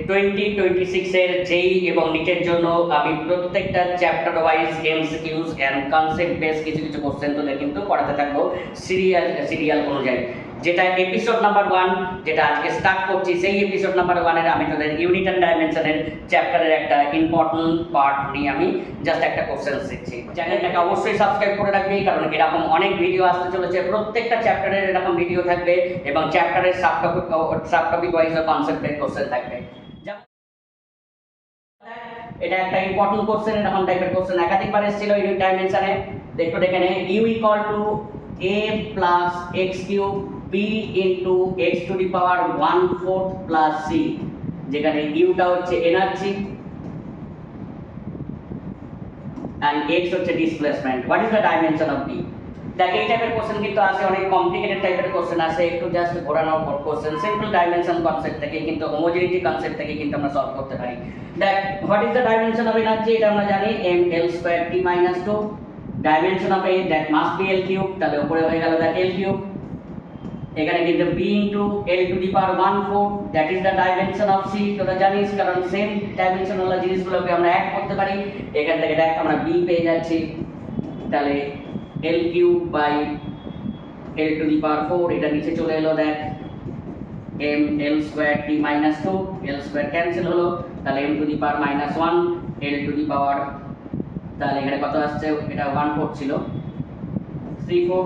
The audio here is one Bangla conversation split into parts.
2026 এর যেই এবং নিটের জন্য আমি প্রত্যেকটা chapter wise MCQs and concept base কিছু কিছু কোশ্চেন তুলে কিন্তু পড়াতে থাকবো সিরিয়াল অনুযায়ী। যেটা এপিসোড নাম্বার 1 যেটা আজকে স্টার্ট করছি, সেই এপিসোড নাম্বার 1 এর আমি তোদের ইউনিট এন্ড ডাইমেনশনের চ্যাপ্টারের একটা ইম্পর্টেন্ট পার্ট নিয়ে আমি জাস্ট একটা কোশ্চেন শিখছি। চ্যানেলটাকে অবশ্যই সাবস্ক্রাইব করে রাখবি, কারণ এরকম অনেক ভিডিও আসতে চলেছে, প্রত্যেকটা চ্যাপ্টারের এরকম ভিডিও থাকবে এবং চ্যাপ্টারের সাব টপিক ওয়াইজ কনসেপ্টের কোশ্চেন থাকবে। এটা একটা ইম্পর্টেন্ট কোশ্চেন, এরকম টাইপের কোশ্চেন একাধিকবার এসেছিল ইউনিট ডাইমেনশনে। দেখো এখানে u equal to a plus x cube b into x two the power 1/4 plus c, যেখানে u টা হচ্ছে এনার্জি and x হচ্ছে displacement. What is the dimension of b? দেখ এই টাইপের কোশ্চেন কিন্তু আসে, অনেক কমপ্লিকেটেড টাইপের কোশ্চেন আসে, একটু জাস্ট ঘোরানোর পর কোশ্চেন সিম্পল ডাইমেনশন কনসেপ্ট থেকে কিন্তু হোমোজেনিটি কনসেপ্ট থেকে কিন্তু আমরা সলভ করতে পারি। দেখ what is the dimension of energy, এটা আমরা জানি m l square t minus 2। Dimension of a that must be l cube, তাহলে উপরে হয়ে গেল দ্যাট l কিউব। এখানে কিন্তু b into l to the power 1/4 that is the dimension of c। তোরা জানিস, কারণ সেম ডাইমেনশনাল জিনিসগুলোকে আমরা অ্যাড করতে পারি। এখান থেকে দেখ আমরা b পেয়ে যাচ্ছি, তাহলে l cube by l to the power 4, এটা নিচে চলে এলো। দেখ m l square t minus 2, l square cancel হলো, তাহলে m to the power minus 1 l to the power, তাহলে এখানে কত আসছে, এটা 1/4 ছিল, 3/4,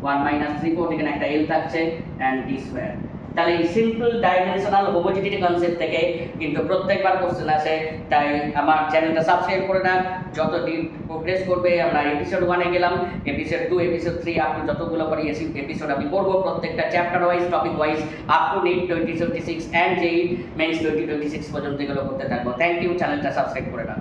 1 মাইনাস 3/4, এখানে একটা l থাকছে এন্ড d স্কয়ার। তাহলে এই সিম্পল ডাইমেনশনাল হোমোজেনিটি কনসেপ্ট থেকে কিন্তু প্রত্যেকবার কোশ্চেন আসে, তাই আমার চ্যানেলটা সাবস্ক্রাইব করে রাখ। যত দিন প্রোগ্রেস করবে, আমরা এপিসোড 1 এ গেলাম, এপিসোড 2, এপিসোড 3 আপ টু যতগুলো পারি এপিসোড আমি করব, প্রত্যেকটা chapter wise topic wise up to NEET 2026 and যেই মেন্স 2026 পর্যন্ত এগুলো করতে থাকবো। থ্যাংক ইউ, চ্যানেলটা সাবস্ক্রাইব করে রাখ।